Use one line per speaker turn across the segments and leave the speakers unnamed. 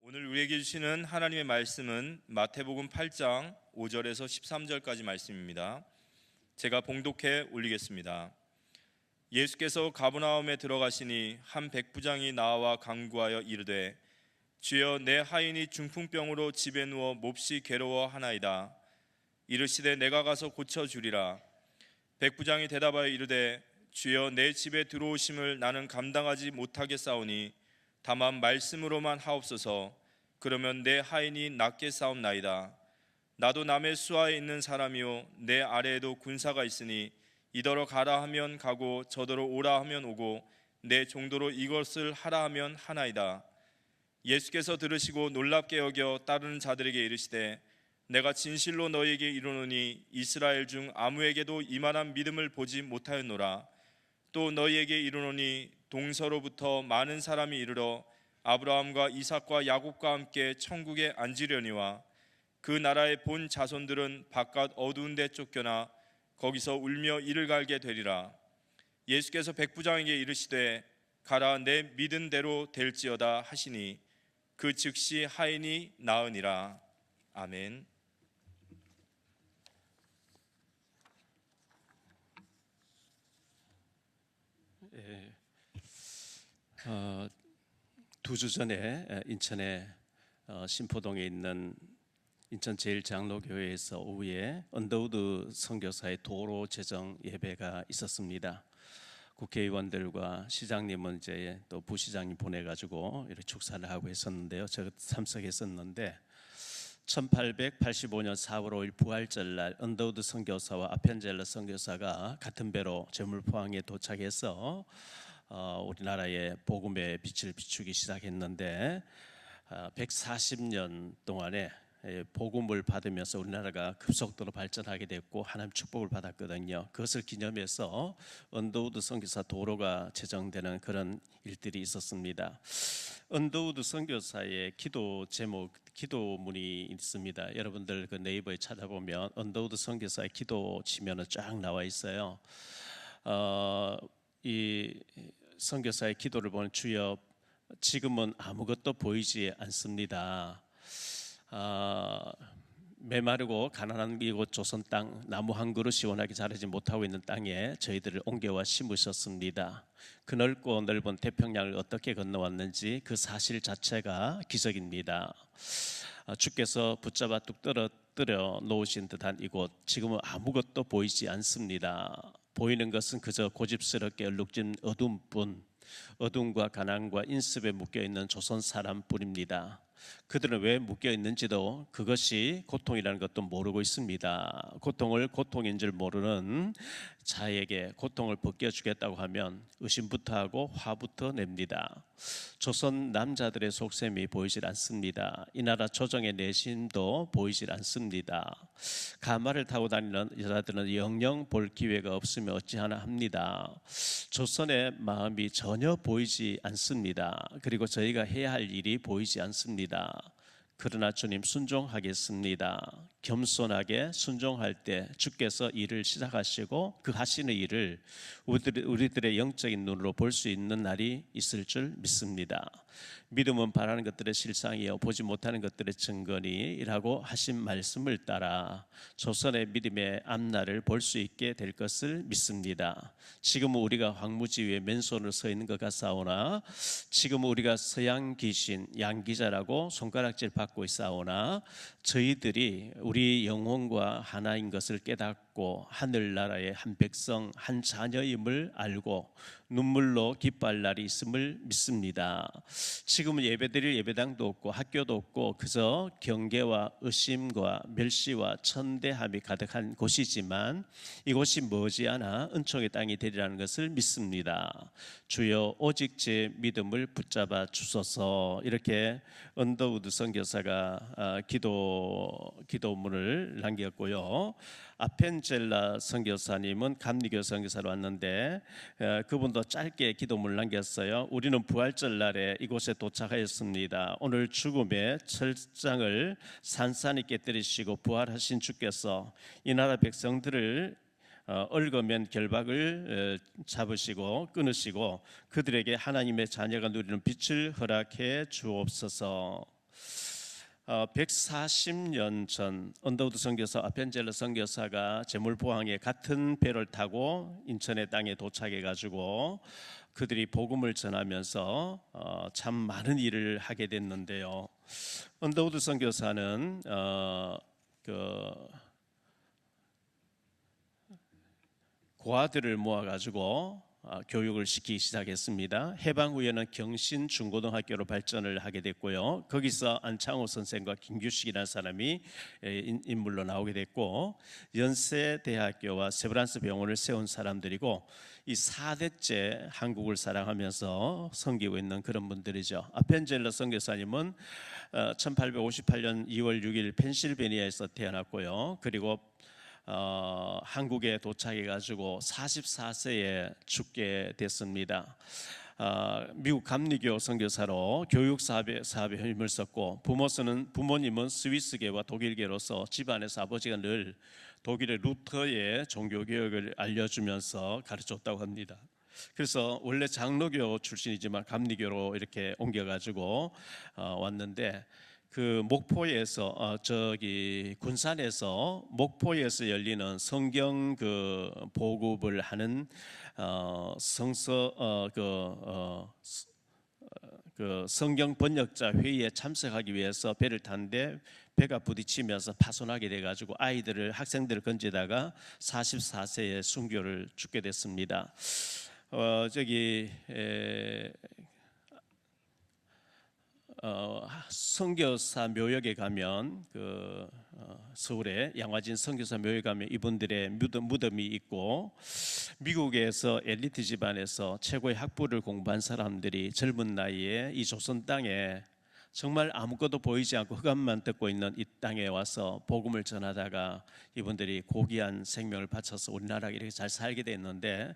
오늘 우리에게 주시는 하나님의 말씀은 마태복음 8장 5절에서 13절까지 말씀입니다. 제가 봉독해 올리겠습니다. 예수께서 가버나움에 들어가시니 한 백부장이 나와 간구하여 이르되 주여, 내 하인이 중풍병으로 집에 누워 몹시 괴로워하나이다. 이르시되 내가 가서 고쳐주리라. 백부장이 대답하여 이르되 주여, 내 집에 들어오심을 나는 감당하지 못하겠사오니 다만 말씀으로만 하옵소서. 그러면 내 하인이 낫게 싸움나이다. 나도 남의 수하에 있는 사람이요 내 아래에도 군사가 있으니 이더러 가라 하면 가고 저더러 오라 하면 오고 내 종도로 이것을 하라 하면 하나이다. 예수께서 들으시고 놀랍게 여겨 따르는 자들에게 이르시되 내가 진실로 너희에게 이르노니 이스라엘 중 아무에게도 이만한 믿음을 보지 못하였노라. 또 너희에게 이르노니 동서로부터 많은 사람이 이르러 아브라함과 이삭과 야곱과 함께 천국에 앉으려니와 그 나라의 본 자손들은 바깥 어두운 데 쫓겨나 거기서 울며 이를 갈게 되리라. 예수께서 백부장에게 이르시되 가라, 내 믿은 대로 될지어다 하시니 그 즉시 하인이 나으니라. 아멘.
두 주 전에 인천의 신포동에 있는 인천 제일장로교회에서 오후에 언더우드 선교사의 도로 제정 예배가 있었습니다. 국회의원들과 시장님은 이제 또 부시장님 보내가지고 이렇게 축사를 하고 했었는데요. 제가 참석했었는데 1885년 4월 5일 부활절날 언더우드 선교사와 아펜젤러 선교사가 같은 배로 제물포항에 도착해서 우리나라의 복음의 빛을 비추기 시작했는데 140년 동안에 복음을 받으면서 우리나라가 급속도로 발전하게 됐고 하나님 축복을 받았거든요. 그것을 기념해서 언더우드 선교사 도로가 제정되는 그런 일들이 있었습니다. 언더우드 선교사의 기도 제목, 기도문이 있습니다. 여러분들 그 네이버에 찾아보면 언더우드 선교사의 기도 치면은 쫙 나와 있어요. 이 선교사의 기도를 보는 주여, 지금은 아무것도 보이지 않습니다. 메마르고 가난한 이곳 조선 땅, 나무 한 그루 시원하게 자라지 못하고 있는 땅에 저희들을 옮겨와 심으셨습니다. 그 넓고 넓은 태평양을 어떻게 건너왔는지 그 사실 자체가 기적입니다. 주께서 붙잡아 뚝 떨어뜨려 놓으신 듯한 이곳, 지금은 아무것도 보이지 않습니다. 보이는 것은 그저 고집스럽게 얼룩진 어둠뿐, 어둠과 가난과 인습에 묶여있는 조선 사람뿐입니다. 그들은 왜 묶여있는지도, 그것이 고통이라는 것도 모르고 있습니다. 고통을 고통인 줄 모르는 자에게 고통을 벗겨주겠다고 하면 의심부터 하고 화부터 냅니다. 조선 남자들의 속셈이 보이질 않습니다. 이 나라 조정의 내심도 보이질 않습니다. 가마를 타고 다니는 여자들은 영영 볼 기회가 없으면 어찌하나 합니다. 조선의 마음이 전혀 보이지 않습니다. 그리고 저희가 해야 할 일이 보이지 않습니다. 그러나 주님, 순종하겠습니다. 겸손하게 순종할 때 주께서 일을 시작하시고 그 하시는 일을 우리들의 영적인 눈으로 볼 수 있는 날이 있을 줄 믿습니다. 믿음은 바라는 것들의 실상이요 보지 못하는 것들의 증거니라고 하신 말씀을 따라 조선의 믿음의 앞날을 볼 수 있게 될 것을 믿습니다. 지금은 우리가 황무지 위에 맨손을 서 있는 것 같사오나, 지금은 우리가 서양 귀신 양기자라고 손가락질 받고 있사오나, 저희들이 우리 영혼과 하나인 것을 깨닫고 하늘나라의 한 백성 한 자녀임을 알고 눈물로 기뻐할 날이 있음을 믿습니다. 지금은 예배드릴 예배당도 없고 학교도 없고 그저 경계와 의심과 멸시와 천대함이 가득한 곳이지만 이곳이 머지않아 은총의 땅이 되리라는 것을 믿습니다. 주여, 오직 제 믿음을 붙잡아 주소서. 이렇게 언더우드 선교사가 기도문을 남겼고요. 아펜젤라 선교사님은 감리교 선교사로 왔는데 그분도 짧게 기도문을 남겼어요. 우리는 부활절 날에 이곳에 도착하였습니다. 오늘 죽음의 철장을 산산히 깨뜨리시고 부활하신 주께서 이 나라 백성들을 얽으면 결박을 잡으시고 끊으시고 그들에게 하나님의 자녀가 누리는 빛을 허락해 주옵소서. 140년 전 언더우드 선교사 아펜젤러 선교사가 제물포항에 같은 배를 타고 인천의 땅에 도착해 가지고 그들이 복음을 전하면서 참 많은 일을 하게 됐는데요. 언더우드 선교사는 고아들을 모아 가지고 교육을 시키기 시작했습니다. 해방 후에는 경신 중고등학교로 발전을 하게 됐고요. 거기서 안창호 선생과 김규식이라는 사람이 인물로 나오게 됐고, 연세대학교와 세브란스 병원을 세운 사람들이고, 이 4대째 한국을 사랑하면서 섬기고 있는 그런 분들이죠. 아펜젤러 선교사님은 1858년 2월 6일 펜실베니아에서 태어났고요. 그리고 한국에 도착해 가지고 44세에 죽게 됐습니다. 미국 감리교 선교사로 교육 사업에 힘을 썼고, 부모님은 스위스계와 독일계로서 집안에서 아버지가 늘 독일의 루터의 종교 교육을 알려주면서 가르쳤다고 합니다. 그래서 원래 장로교 출신이지만 감리교로 이렇게 옮겨가지고 왔는데, 그 목포에서 군산에서 목포에서 열리는 성경 그 보급을 하는 성경 번역자 회의에 참석하기 위해서 배를 탔는데 배가 부딪히면서 파손하게 돼가지고 학생들을 건지다가 44세에 순교를 죽게 됐습니다. 선교사 묘역에 가면 서울에 양화진 선교사 묘역에 가면 이분들의 무덤이 있고, 미국에서 엘리트 집안에서 최고의 학부를 공부한 사람들이 젊은 나이에 이 조선 땅에 정말 아무것도 보이지 않고 흑암만 듣고 있는 이 땅에 와서 복음을 전하다가 이분들이 고귀한 생명을 바쳐서 우리나라가 이렇게 잘 살게 됐는데,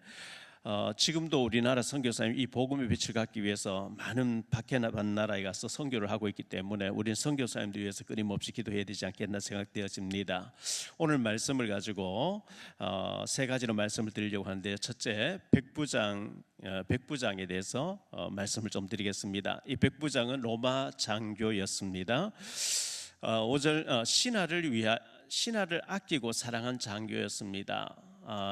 지금도 우리나라 선교사님 이 복음의 빛을 갖기 위해서 많은 밖에 나라에 가서 선교를 하고 있기 때문에 우리는 선교사님들 위해서 끊임없이 기도해야 되지 않겠나 생각되어집니다. 오늘 말씀을 가지고 세 가지로 말씀을 드리려고 하는데, 첫째, 백부장에 대해서 말씀을 좀 드리겠습니다. 이 백부장은 로마 장교였습니다. 5절 신하를 아끼고 사랑한 장교였습니다.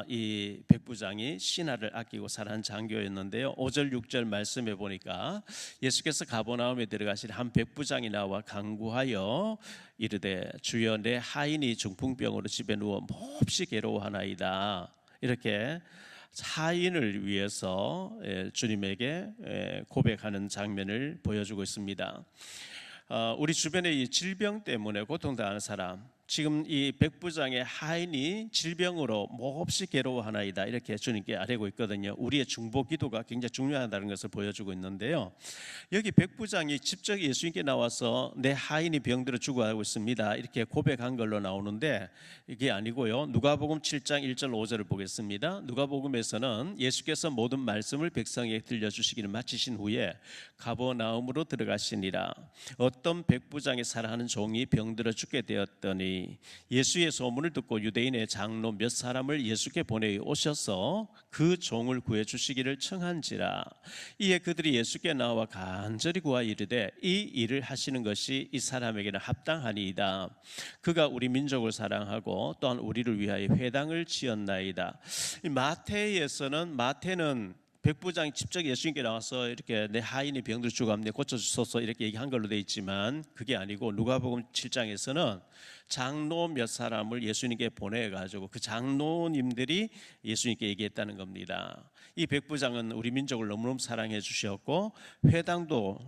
이 백부장이 신하를 아끼고 사랑한 장교였는데요. 5절 6절 말씀해 보니까 예수께서 가버나움에 들어가신 한 백부장이 나와 간구하여 이르되 주여 내 하인이 중풍병으로 집에 누워 몹시 괴로워하나이다. 이렇게 하인을 위해서 주님에게 고백하는 장면을 보여주고 있습니다. 우리 주변에 이 질병 때문에 고통당하는 사람, 지금 이 백부장의 하인이 질병으로 몹시 괴로워하나이다 이렇게 주님께 아뢰고 있거든요. 우리의 중보 기도가 굉장히 중요하다는 것을 보여주고 있는데요. 여기 백부장이 직접 예수님께 나와서 내 하인이 병들어 죽어가고 있습니다 이렇게 고백한 걸로 나오는데, 이게 아니고요. 누가복음 7장 1절 5절을 보겠습니다. 누가복음에서는 예수께서 모든 말씀을 백성에게 들려주시기를 마치신 후에 가버나움으로 들어가시니라. 어떤 백부장이 사랑하는 종이 병들어 죽게 되었더니 예수의 소문을 듣고 유대인의 장로 몇 사람을 예수께 보내 오셔서 그 종을 구해 주시기를 청한지라. 이에 그들이 예수께 나와 간절히 구하 이르되 이 일을 하시는 것이 이 사람에게는 합당하니이다. 그가 우리 민족을 사랑하고 또한 우리를 위하여 회당을 지었나이다. 마태는 백부장이 직접 예수님께 나와서 이렇게 내 하인이 병들어 죽었는데 고쳐주소서 이렇게 얘기한 걸로 되어 있지만, 그게 아니고 누가복음 7장에서는 장로 몇 사람을 예수님께 보내가지고 그 장로님들이 예수님께 얘기했다는 겁니다. 이 백부장은 우리 민족을 너무너무 사랑해 주셨고 회당도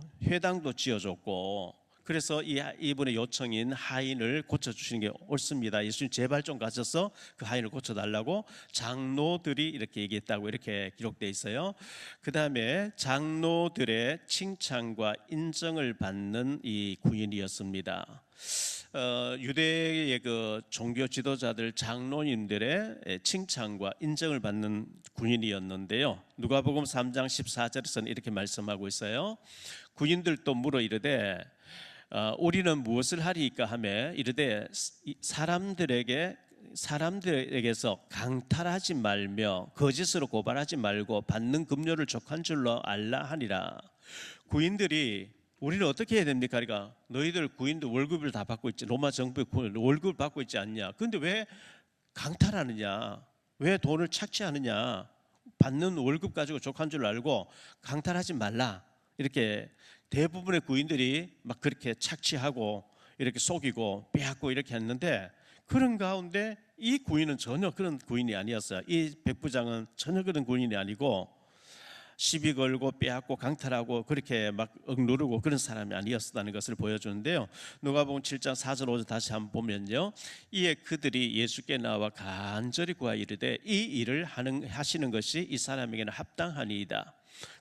지어줬고, 그래서 이분의 요청인 하인을 고쳐주시는 게 옳습니다. 예수님 제발 좀 가셔서 그 하인을 고쳐달라고 장로들이 이렇게 얘기했다고 이렇게 기록되어 있어요. 그 다음에 장로들의 칭찬과 인정을 받는 이 군인이었습니다. 유대의 그 종교 지도자들 장로님들의 칭찬과 인정을 받는 군인이었는데요. 누가복음 3장 14절에서는 이렇게 말씀하고 있어요. 군인들도 물어 이르되 우리는 무엇을 하리이까 하며 이르되 사람들에게서 강탈하지 말며 거짓으로 고발하지 말고 받는 급료를 족한 줄로 알라 하니라. 군인들이 우리는 어떻게 해야 됩니까? 그러니까 너희들 구인도 월급을 다 받고 있지, 로마 정부의 월급을 받고 있지 않냐? 그런데 왜 강탈하느냐? 왜 돈을 착취하느냐? 받는 월급 가지고 족한 줄 알고 강탈하지 말라. 이렇게 대부분의 구인들이 막 그렇게 착취하고 이렇게 속이고 빼앗고 이렇게 했는데, 그런 가운데 이 구인은 전혀 그런 구인이 아니었어요. 이 백부장은 전혀 그런 구인이 아니고 시비 걸고 빼앗고 강탈하고 그렇게 막 억누르고 그런 사람이 아니었다는 것을 보여주는데요. 누가복음 7장 4절 5절 다시 한번 보면요, 이에 그들이 예수께 나와 간절히 구하여 이르되 이 일을 하시는 것이 이 사람에게는 합당하니이다.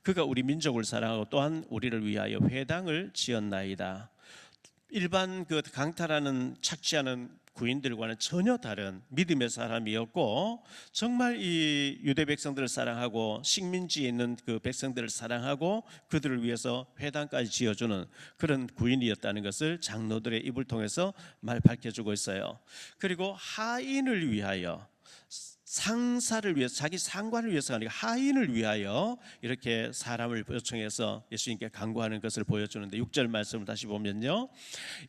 그가 우리 민족을 사랑하고 또한 우리를 위하여 회당을 지었나이다. 일반 그 강탈하는 착취하는 구인들과는 전혀 다른 믿음의 사람이었고, 정말 이 유대 백성들을 사랑하고 식민지에 있는 그 백성들을 사랑하고 그들을 위해서 회당까지 지어주는 그런 구인이었다는 것을 장로들의 입을 통해서 밝혀주고 있어요. 그리고 하인을 위하여, 상사를 위해서, 자기 상관을 위해서가 아니라 하인을 위하여 이렇게 사람을 요청해서 예수님께 간구하는 것을 보여주는데, 6절 말씀을 다시 보면요,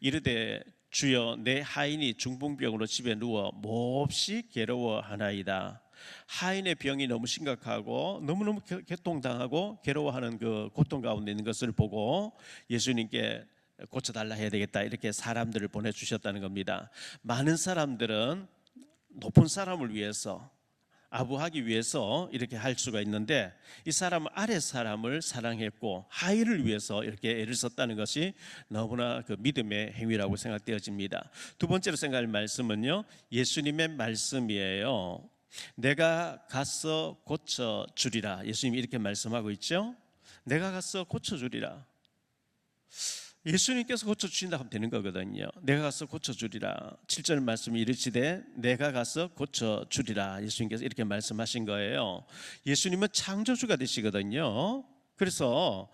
이르되 주여 내 하인이 중풍병으로 집에 누워 몹시 괴로워하나이다. 하인의 병이 너무 심각하고 너무너무 개통당하고 괴로워하는 그 고통 가운데 있는 것을 보고 예수님께 고쳐달라 해야 되겠다, 이렇게 사람들을 보내주셨다는 겁니다. 많은 사람들은 높은 사람을 위해서, 아부하기 위해서 이렇게 할 수가 있는데, 이 사람은 아래 사람을 사랑했고 하인을 위해서 이렇게 애를 썼다는 것이 너무나 그 믿음의 행위라고 생각되어집니다. 두 번째로 생각할 말씀은요, 예수님의 말씀이에요. 내가 가서 고쳐주리라. 예수님이 이렇게 말씀하고 있죠. 내가 가서 고쳐주리라. 예수님께서 고쳐주신다 하면 되는 거거든요. 내가 가서 고쳐주리라. 7절 말씀이 이르시되 내가 가서 고쳐주리라. 예수님께서 이렇게 말씀하신 거예요. 예수님은 창조주가 되시거든요. 그래서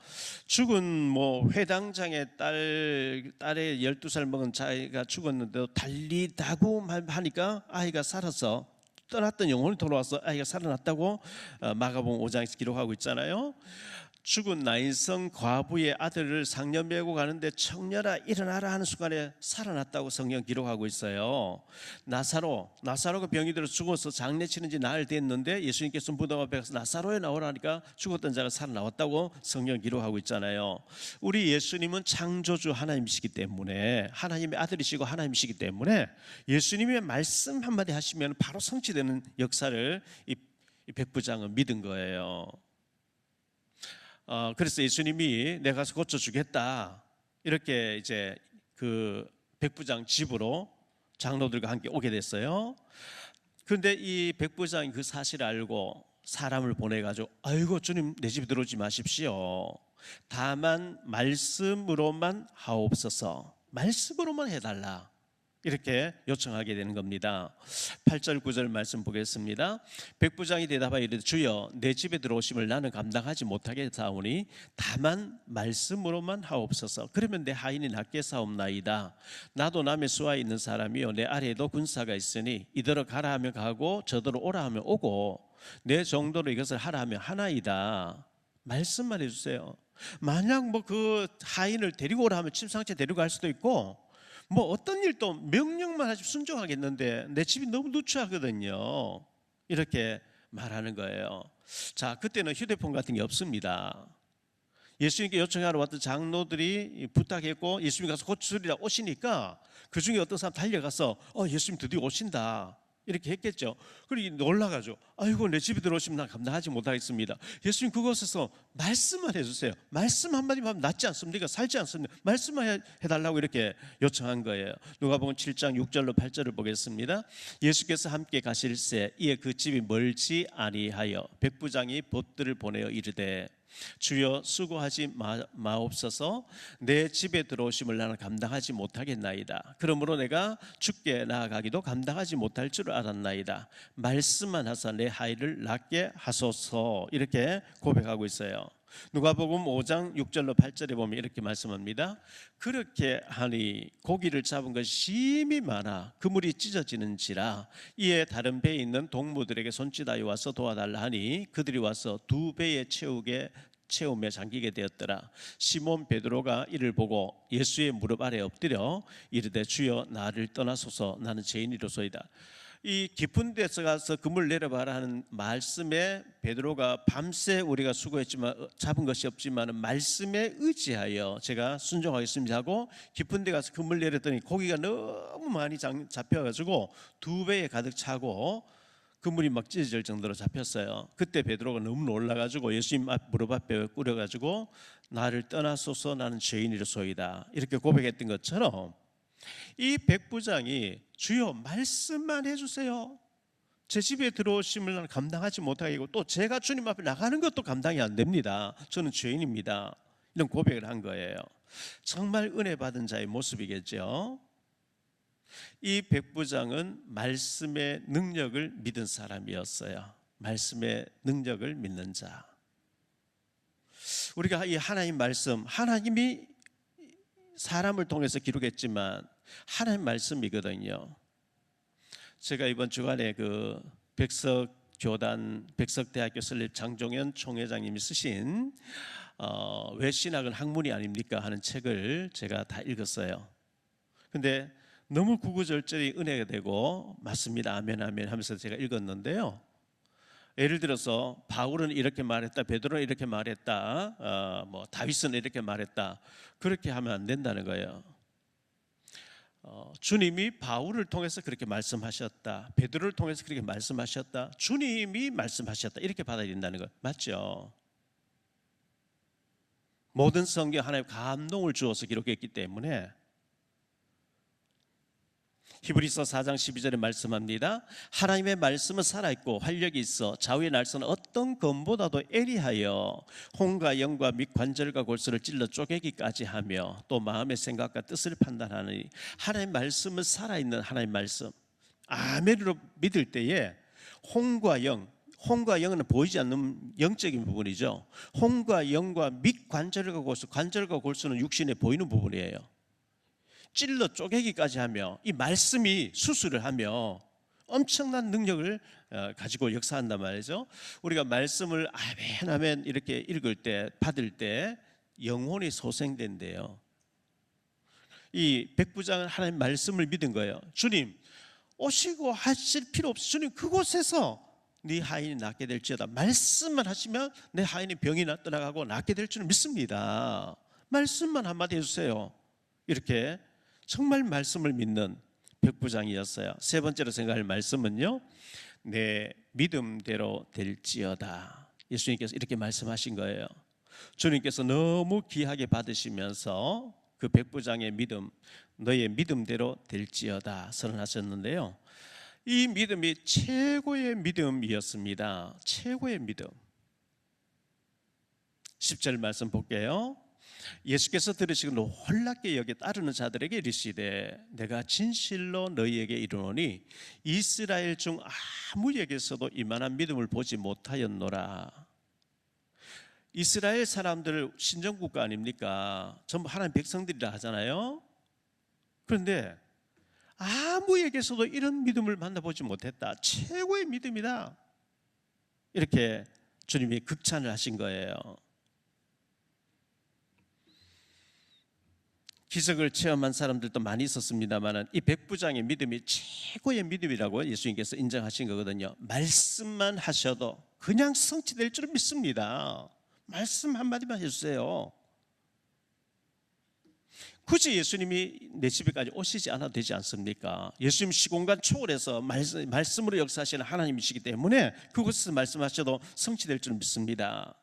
죽은 회당장의 딸의 12살 먹은 자기가 죽었는데도 달리다고 하니까 아이가 살아서, 떠났던 영혼이 돌아와서 아이가 살아났다고 마가복음 5장에서 기록하고 있잖아요. 죽은 나인성 과부의 아들을 상녀 메고 가는데 청년아 일어나라 하는 순간에 살아났다고 성경 기록하고 있어요. 나사로가 병이 들어 죽어서 장례치는 지 나흘 됐는데 예수님께서 무덤 앞에 가서 나사로에 나오라 하니까 죽었던 자가 살아나왔다고 성경 기록하고 있잖아요. 우리 예수님은 창조주 하나님이시기 때문에, 하나님의 아들이시고 하나님이시기 때문에 예수님의 말씀 한마디 하시면 바로 성취되는 역사를 이 백부장은 믿은 거예요. 그래서 예수님이 내가 가서 고쳐주겠다, 이렇게 이제 그 백부장 집으로 장로들과 함께 오게 됐어요. 그런데 이 백부장이 그 사실을 알고 사람을 보내가지고, 아이고 주님 내 집에 들어오지 마십시오. 다만 말씀으로만 하옵소서. 말씀으로만 해달라, 이렇게 요청하게 되는 겁니다. 8절 9절 말씀 보겠습니다. 백부장이 대답하여 이르되 주여 내 집에 들어오심을 나는 감당하지 못하겠사오니 다만 말씀으로만 하옵소서. 그러면 내 하인이 낫게 사옵나이다. 나도 남의 수하에 있는 사람이요 내 아래에도 군사가 있으니 이더러 가라 하면 가고 저더러 오라 하면 오고 내 정도로 이것을 하라 하면 하나이다. 말씀만 해주세요. 만약 그 하인을 데리고 오라 하면 침상째 데리고 갈 수도 있고, 어떤 일도 명령만 하지 순종하겠는데 내 집이 너무 누추하거든요, 이렇게 말하는 거예요. 자, 그때는 휴대폰 같은 게 없습니다. 예수님께 요청하러 왔던 장로들이 부탁했고 예수님이 가서 고쳐주리라 오시니까 그 중에 어떤 사람 달려가서 예수님 드디어 오신다, 이렇게 했겠죠. 그리고 놀라가지고 아이고 내 집에 들어오시면 난 감당하지 못하겠습니다. 예수님 그곳에서 말씀만 해주세요. 말씀 한마디만 하면 낫지 않습니까? 살지 않습니까? 말씀만 해달라고 이렇게 요청한 거예요. 누가복음 7장 6절로 8절을 보겠습니다. 예수께서 함께 가실새 이에 그 집이 멀지 아니하여 백부장이 벗들을 보내어 이르되 주여 수고하지 마옵소서. 내 집에 들어오심을 나는 감당하지 못하겠나이다. 그러므로 내가 주께 나아가기도 감당하지 못할 줄 알았나이다. 말씀만 하사 내 하인을 낫게 하소서, 이렇게 고백하고 있어요. 누가복음 5장 6절로 8절에 보면 이렇게 말씀합니다. 그렇게 하니 고기를 잡은 것이 심히 많아 그물이 찢어지는지라 이에 다른 배에 있는 동무들에게 손짓하여 와서 도와달라 하니 그들이 와서 두 배에 채우게 체험에 잠기게 되었더라. 시몬 베드로가 이를 보고 예수의 무릎 아래 엎드려 이르되 주여 나를 떠나소서 나는 죄인이로소이다. 이 깊은 데서 가서 그물 내려봐라 하는 말씀에 베드로가 밤새 우리가 수고했지만 잡은 것이 없지만 말씀에 의지하여 제가 순종하겠습니다 하고 깊은 데 가서 그물 내렸더니 고기가 너무 많이 잡혀가지고 2배에 가득 차고 그물이 막 찢어질 정도로 잡혔어요. 그때 베드로가 너무 놀라가지고 예수님 무릎 앞에 꿇어가지고 나를 떠나소서 나는 죄인이로소이다 이렇게 고백했던 것처럼 이 백부장이 주여 말씀만 해주세요. 제 집에 들어오심을 나는 감당하지 못하겠고 또 제가 주님 앞에 나가는 것도 감당이 안 됩니다. 저는 죄인입니다. 이런 고백을 한 거예요. 정말 은혜 받은 자의 모습이겠죠. 이 백부장은 말씀의 능력을 믿은 사람이었어요. 말씀의 능력을 믿는 자. 우리가 이 하나님 말씀, 하나님이 사람을 통해서 기록했지만 하나님 말씀이거든요. 제가 이번 주간에 그 백석대학교 설립 장종현 총회장님이 쓰신 왜 신학은 학문이 아닙니까 하는 책을 제가 다 읽었어요. 근데 너무 구구절절히 은혜가 되고 맞습니다 아멘 아멘 하면서 제가 읽었는데요. 예를 들어서 바울은 이렇게 말했다, 베드로는 이렇게 말했다, 다윗은 이렇게 말했다, 그렇게 하면 안 된다는 거예요. 주님이 바울을 통해서 그렇게 말씀하셨다, 베드로를 통해서 그렇게 말씀하셨다, 주님이 말씀하셨다 이렇게 받아들인다는 거 맞죠? 모든 성경 하나님 감동을 주어서 기록했기 때문에 히브리서 4장 12절에 말씀합니다. 하나님의 말씀은 살아있고 활력이 있어 좌우의 날선 어떤 검보다도 예리하여 혼과 영과 및 관절과 골수를 찔러 쪼개기까지 하며 또 마음의 생각과 뜻을 판단하니 하나님의 말씀은 살아있는 하나님의 말씀 아멘으로 믿을 때에 혼과 영은 보이지 않는 영적인 부분이죠. 혼과 영과 및 관절과 골수, 관절과 골수는 육신에 보이는 부분이에요. 찔러 쪼개기까지 하며 이 말씀이 수술을 하며 엄청난 능력을 가지고 역사한단 말이죠. 우리가 말씀을 아멘 아멘 이렇게 읽을 때 받을 때 영혼이 소생된대요. 이 백부장은 하나님 말씀을 믿은 거예요. 주님 오시고 하실 필요 없이 주님 그곳에서 네 하인이 낫게 될지어다. 말씀만 하시면 내 하인이 병이 떠나가고 낫게 될 줄은 믿습니다. 말씀만 한마디 해주세요. 이렇게 정말 말씀을 믿는 백부장이었어요. 세 번째로 생각할 말씀은요, 내 믿음대로 될지어다. 예수님께서 이렇게 말씀하신 거예요. 주님께서 너무 귀하게 받으시면서 그 백부장의 믿음, 너의 믿음대로 될지어다 선언하셨는데요. 이 믿음이 최고의 믿음이었습니다. 최고의 믿음. 10절 말씀 볼게요. 예수께서 들으시고 놀랍게 여겨 따르는 자들에게 이르시되 내가 진실로 너희에게 이르노니 이스라엘 중 아무에게서도 이만한 믿음을 보지 못하였노라. 이스라엘 사람들 신정국가 아닙니까? 전부 하나님 백성들이라 하잖아요. 그런데 아무에게서도 이런 믿음을 만나보지 못했다. 최고의 믿음이다. 이렇게 주님이 극찬을 하신 거예요. 기적을 체험한 사람들도 많이 있었습니다만 이 백부장의 믿음이 최고의 믿음이라고 예수님께서 인정하신 거거든요. 말씀만 하셔도 그냥 성취될 줄 믿습니다. 말씀 한마디만 해주세요. 굳이 예수님이 내 집에까지 오시지 않아도 되지 않습니까? 예수님 시공간 초월해서 말씀으로 역사하시는 하나님이시기 때문에 그곳에서 말씀하셔도 성취될 줄 믿습니다.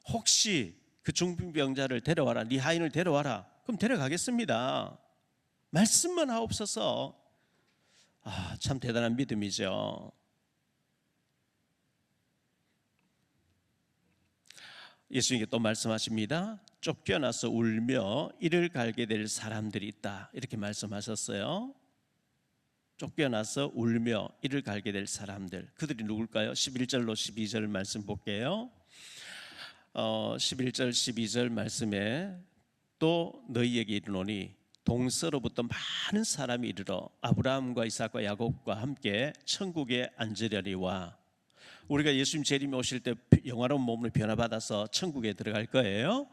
혹시 그 중풍병자를 데려와라, 네 하인을 데려와라. 그럼 데려가겠습니다. 말씀만 하옵소서. 참 대단한 믿음이죠. 예수님께 또 말씀하십니다. 쫓겨나서 울며 이를 갈게 될 사람들이 있다. 이렇게 말씀하셨어요. 쫓겨나서 울며 이를 갈게 될 사람들. 그들이 누굴까요? 11절로 12절 말씀 볼게요. 11절 12절 말씀에 또 너희에게 이르노니 동서로부터 많은 사람이 이르러 아브라함과 이삭과 야곱과 함께 천국에 앉으려니와 우리가 예수님 재림에 오실 때 영화로운 몸으로 변화받아서 천국에 들어갈 거예요.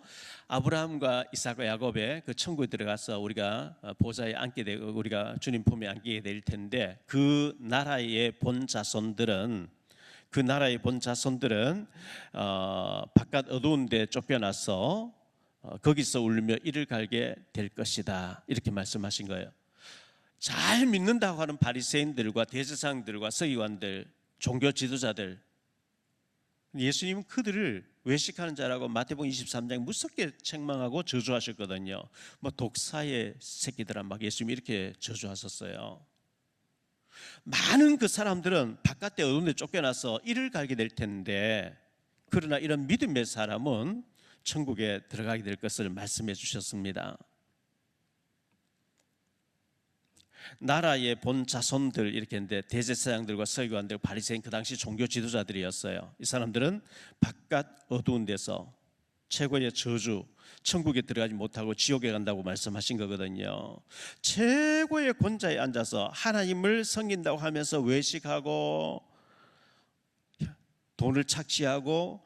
아브라함과 이삭과 야곱의 그 천국에 들어가서 우리가 보좌에 앉게 되고 우리가 주님 품에 안기게 될 텐데, 그 나라의 본 자손들은 바깥 어두운 데 쫓겨나서 거기서 울며 이를 갈게 될 것이다, 이렇게 말씀하신 거예요. 잘 믿는다고 하는 바리새인들과 대제사장들과 서기관들, 종교 지도자들, 예수님은 그들을 외식하는 자라고 마태복음 23장에 무섭게 책망하고 저주하셨거든요. 뭐 독사의 새끼들아, 막 예수님이 이렇게 저주하셨어요. 많은 그 사람들은 바깥에 어두운 데 쫓겨나서 이를 갈게 될 텐데, 그러나 이런 믿음의 사람은 천국에 들어가게 될 것을 말씀해 주셨습니다. 나라의 본 자손들 이렇게 했는데, 대제사장들과 서기관들, 바리새인, 그 당시 종교 지도자들이었어요. 이 사람들은 바깥 어두운 데서 최고의 저주, 천국에 들어가지 못하고 지옥에 간다고 말씀하신 거거든요. 최고의 권자에 앉아서 하나님을 섬긴다고 하면서 외식하고 돈을 착취하고,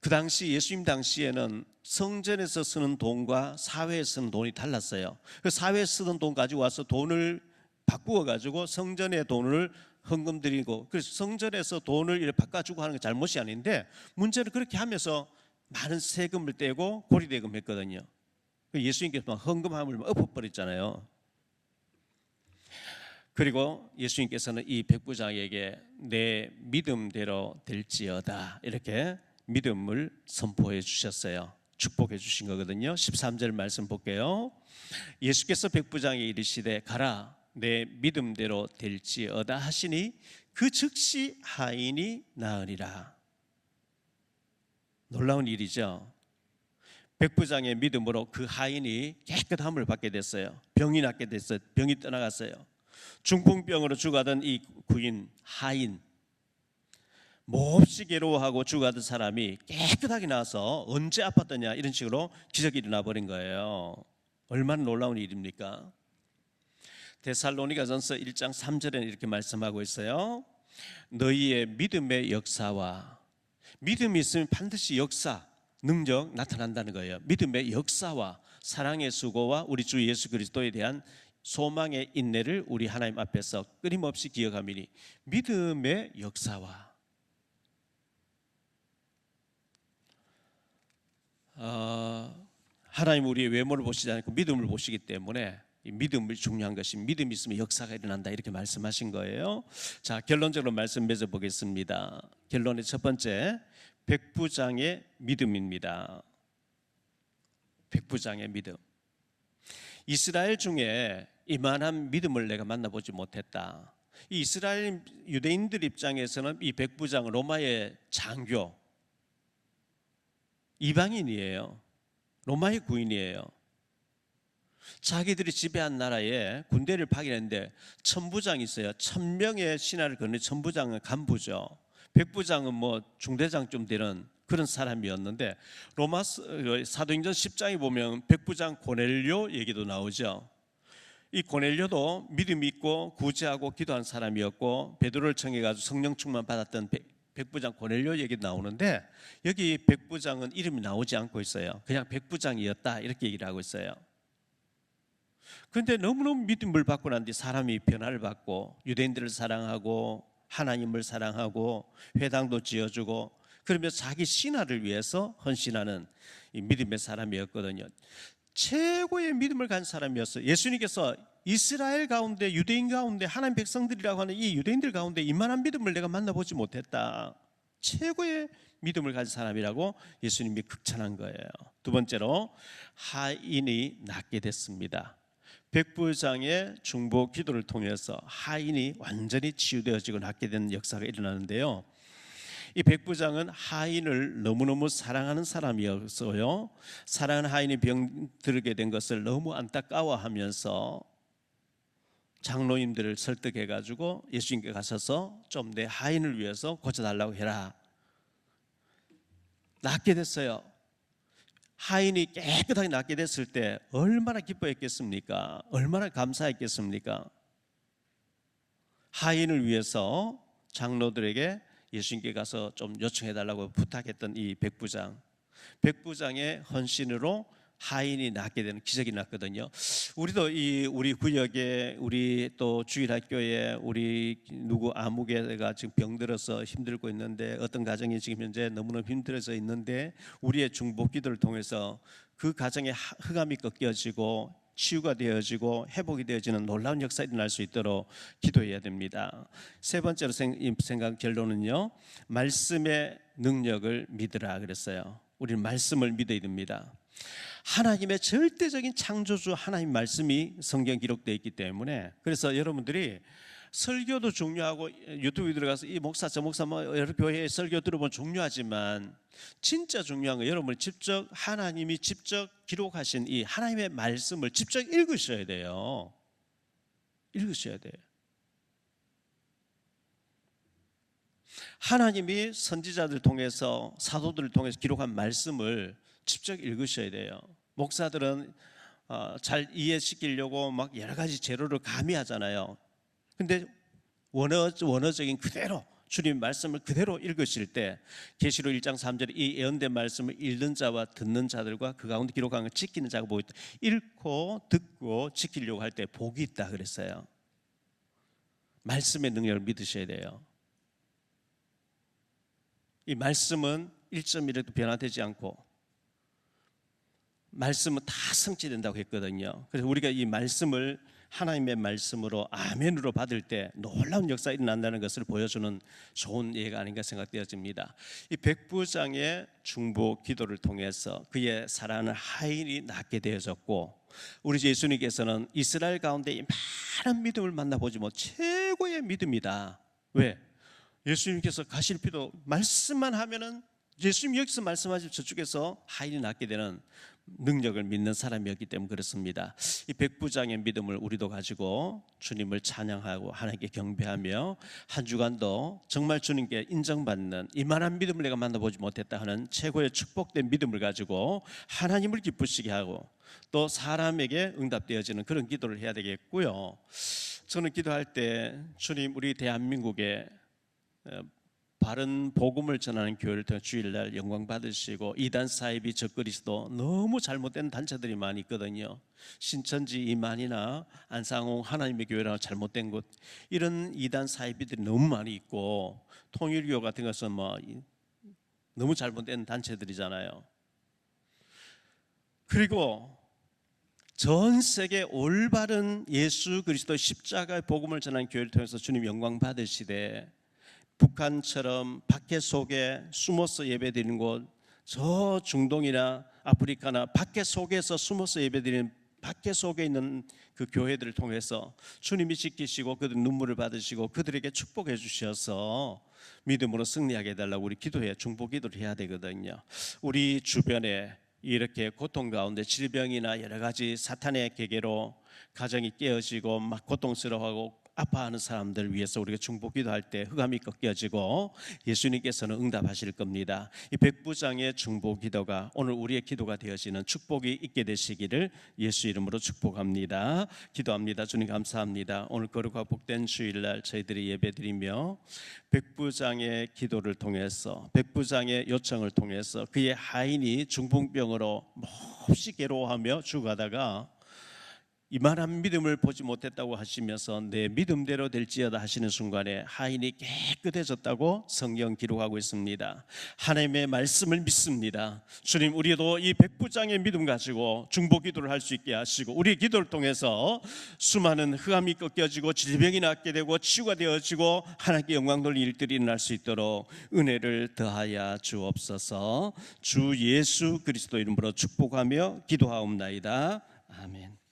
그 당시 예수님 당시에는 성전에서 쓰는 돈과 사회에서 쓰는 돈이 달랐어요. 그 사회에 쓰던 돈 가지고 와서 돈을 바꾸어 가지고 성전에 돈을 헌금 드리고, 그래서 성전에서 돈을 이렇게 바꿔주고 하는 게 잘못이 아닌데, 문제는 그렇게 하면서 많은 세금을 떼고 고리대금 했거든요. 예수님께서 헌금함을 엎어버렸잖아요. 그리고 예수님께서는 이 백부장에게 내 믿음대로 될지어다, 이렇게 믿음을 선포해 주셨어요. 축복해 주신 거거든요. 13절 말씀 볼게요. 예수께서 백부장에게 이르시되 가라, 내 믿음대로 될지어다 하시니 그 즉시 하인이 나으리라. 놀라운 일이죠. 백부장의 믿음으로 그 하인이 깨끗함을 받게 됐어요. 병이 낫게 됐어요. 병이 떠나갔어요. 중풍병으로 죽어가던 이 구인 하인, 몹시 괴로워하고 죽어가던 사람이 깨끗하게 나와서 언제 아팠더냐, 이런 식으로 기적이 일어나 버린 거예요. 얼마나 놀라운 일입니까? 데살로니가전서 1장 3절에는 이렇게 말씀하고 있어요. 너희의 믿음의 역사와, 믿음이 있으면 반드시 역사, 능력 나타난다는 거예요. 믿음의 역사와 사랑의 수고와 우리 주 예수 그리스도에 대한 소망의 인내를 우리 하나님 앞에서 끊임없이 기억하미니, 믿음의 역사와, 하나님 우리의 외모를 보시지 않고 믿음을 보시기 때문에 이 믿음이 중요한 것이, 믿음이 있으면 역사가 일어난다, 이렇게 말씀하신 거예요. 자, 결론적으로 말씀 맺어 보겠습니다. 결론의 첫 번째, 백부장의 믿음입니다. 백부장의 믿음. 이스라엘 중에 이만한 믿음을 내가 만나보지 못했다. 이 이스라엘 유대인들 입장에서는 이 백부장은 로마의 장교, 이방인이에요. 로마의 구인이에요. 자기들이 지배한 나라에 군대를 파견했는데 천부장이 있어요. 1000명의 신하를 거는 천부장은 간부죠. 백부장은 뭐 중대장쯤 되는 그런 사람이었는데, 로마 사도행전 10장에 보면 백부장 고넬료 얘기도 나오죠. 이 고넬료도 믿음이 있고 구제하고 기도한 사람이었고, 베드로를 청해가지고 성령 충만 받았던 백부장 고넬료 얘기도 나오는데, 여기 백부장은 이름이 나오지 않고 있어요. 그냥 백부장이었다, 이렇게 얘기를 하고 있어요. 그런데 너무너무 믿음을 받고 난 뒤 사람이 변화를 받고 유대인들을 사랑하고 하나님을 사랑하고 회당도 지어주고, 그러면 자기 신하를 위해서 헌신하는 이 믿음의 사람이었거든요. 최고의 믿음을 가진 사람이었어요. 예수님께서 이스라엘 가운데, 유대인 가운데, 하나님 백성들이라고 하는 이 유대인들 가운데 이만한 믿음을 내가 만나보지 못했다. 최고의 믿음을 가진 사람이라고 예수님이 극찬한 거예요. 두 번째로, 하인이 낫게 됐습니다. 백부장의 중보 기도를 통해서 하인이 완전히 치유되어지고 낫게 된 역사가 일어나는데요. 이 백부장은 하인을 너무너무 사랑하는 사람이었어요. 사랑하는 하인이 병들게 된 것을 너무 안타까워하면서 장로님들을 설득해가지고 예수님께 가셔서 좀 내 하인을 위해서 고쳐달라고 해라. 낫게 됐어요. 하인이 깨끗하게 낫게 됐을 때 얼마나 기뻐했겠습니까? 얼마나 감사했겠습니까? 하인을 위해서 장로들에게 예수님께 가서 좀 요청해달라고 부탁했던 이 백부장의 헌신으로 하인이 낫게 되는 기적이 났거든요. 우리도 우리 구역에, 우리 또 주일학교에, 우리 누구 아무개가 지금 병들어서 힘들고 있는데, 어떤 가정이 지금 현재 너무너무 힘들어져 있는데, 우리의 중보기도를 통해서 그 가정의 흑암이 꺾여지고 치유가 되어지고 회복이 되어지는 놀라운 역사가 일어날 수 있도록 기도해야 됩니다. 세 번째로 생각 결론은요, 말씀의 능력을 믿으라 그랬어요. 우리는 말씀을 믿어야 됩니다. 하나님의 절대적인 창조주 하나님 말씀이 성경 기록되어 있기 때문에, 그래서 여러분들이 설교도 중요하고 유튜브에 들어가서 이 목사 저 목사 뭐 여러 교회에 설교 들어보면 중요하지만, 진짜 중요한 건 여러분이 직접 하나님이 직접 기록하신 이 하나님의 말씀을 직접 읽으셔야 돼요. 읽으셔야 돼요. 하나님이 선지자들 통해서, 사도들을 통해서 기록한 말씀을 직접 읽으셔야 돼요. 목사들은 잘 이해시키려고 막 여러 가지 재료를 가미하잖아요. 근데 원어적인 그대로 주님 말씀을 그대로 읽으실 때, 계시록 1장 3절에 이 예언된 말씀을 읽는 자와 듣는 자들과 그 가운데 기록한 걸 지키는 자가 복이 있다. 읽고 듣고 지키려고 할 때 복이 있다 그랬어요. 말씀의 능력을 믿으셔야 돼요. 이 말씀은 1.1에도 변화되지 않고 말씀은 다 성취된다고 했거든요. 그래서 우리가 이 말씀을 하나님의 말씀으로 아멘으로 받을 때 놀라운 역사가 일어난다는 것을 보여주는 좋은 예가 아닌가 생각되어집니다. 이 백부장의 중보 기도를 통해서 그의 사랑하는 하인이 낫게 되어졌고, 우리 예수님께서는 이스라엘 가운데 이 많은 믿음을 만나보지 못 최고의 믿음이다. 왜? 예수님께서 가실 필요, 말씀만 하면은 예수님 여기서 말씀하시면 저쪽에서 하인이 낫게 되는 능력을 믿는 사람이었기 때문에 그렇습니다. 이 백부장의 믿음을 우리도 가지고 주님을 찬양하고 하나님께 경배하며 한 주간도 정말 주님께 인정받는 이만한 믿음을 내가 만나보지 못했다 하는 최고의 축복된 믿음을 가지고 하나님을 기쁘시게 하고 또 사람에게 응답되어지는 그런 기도를 해야 되겠고요. 저는 기도할 때 주님, 우리 대한민국에 바른 복음을 전하는 교회를 통해 주일날 영광 받으시고, 이단 사이비 적그리스도 너무 잘못된 단체들이 많이 있거든요. 신천지 이만이나 안상홍 하나님의 교회라고 잘못된 곳, 이런 이단 사이비들이 너무 많이 있고, 통일교 같은 것은 뭐 너무 잘못된 단체들이잖아요. 그리고 전 세계 올바른 예수 그리스도의 십자가의 복음을 전하는 교회를 통해서 주님 영광 받으시되, 북한처럼 밖에 속에 숨어서 예배드리는 곳, 저 중동이나 아프리카나 밖에 속에서 숨어서 예배드리는 밖에 속에 있는 그 교회들을 통해서 주님이 지키시고 그들 눈물을 받으시고 그들에게 축복해 주셔서 믿음으로 승리하게 해달라고 우리 기도해 중보 기도를 해야 되거든요. 우리 주변에 이렇게 고통 가운데 질병이나 여러 가지 사탄의 계계로 가정이 깨어지고 막 고통스러워하고 아파하는 사람들 위해서 우리가 중보 기도할 때 흑암이 꺾여지고 예수님께서는 응답하실 겁니다. 이 백부장의 중보 기도가 오늘 우리의 기도가 되어지는 축복이 있게 되시기를 예수 이름으로 축복합니다. 기도합니다. 주님 감사합니다. 오늘 거룩하고 복된 주일날 저희들이 예배드리며 백부장의 기도를 통해서, 백부장의 요청을 통해서 그의 하인이 중풍병으로 몹시 괴로워하며 죽어가다가 이만한 믿음을 보지 못했다고 하시면서 내 믿음대로 될지어다 하시는 순간에 하인이 깨끗해졌다고 성경 기록하고 있습니다. 하나님의 말씀을 믿습니다. 주님, 우리도 이 백부장의 믿음 가지고 중보 기도를 할 수 있게 하시고, 우리의 기도를 통해서 수많은 흑암이 꺾여지고 질병이 낫게 되고 치유가 되어지고 하나님께 영광 돌리는 일들이 일어날 수 있도록 은혜를 더하여 주옵소서. 주 예수 그리스도 이름으로 축복하며 기도하옵나이다. 아멘.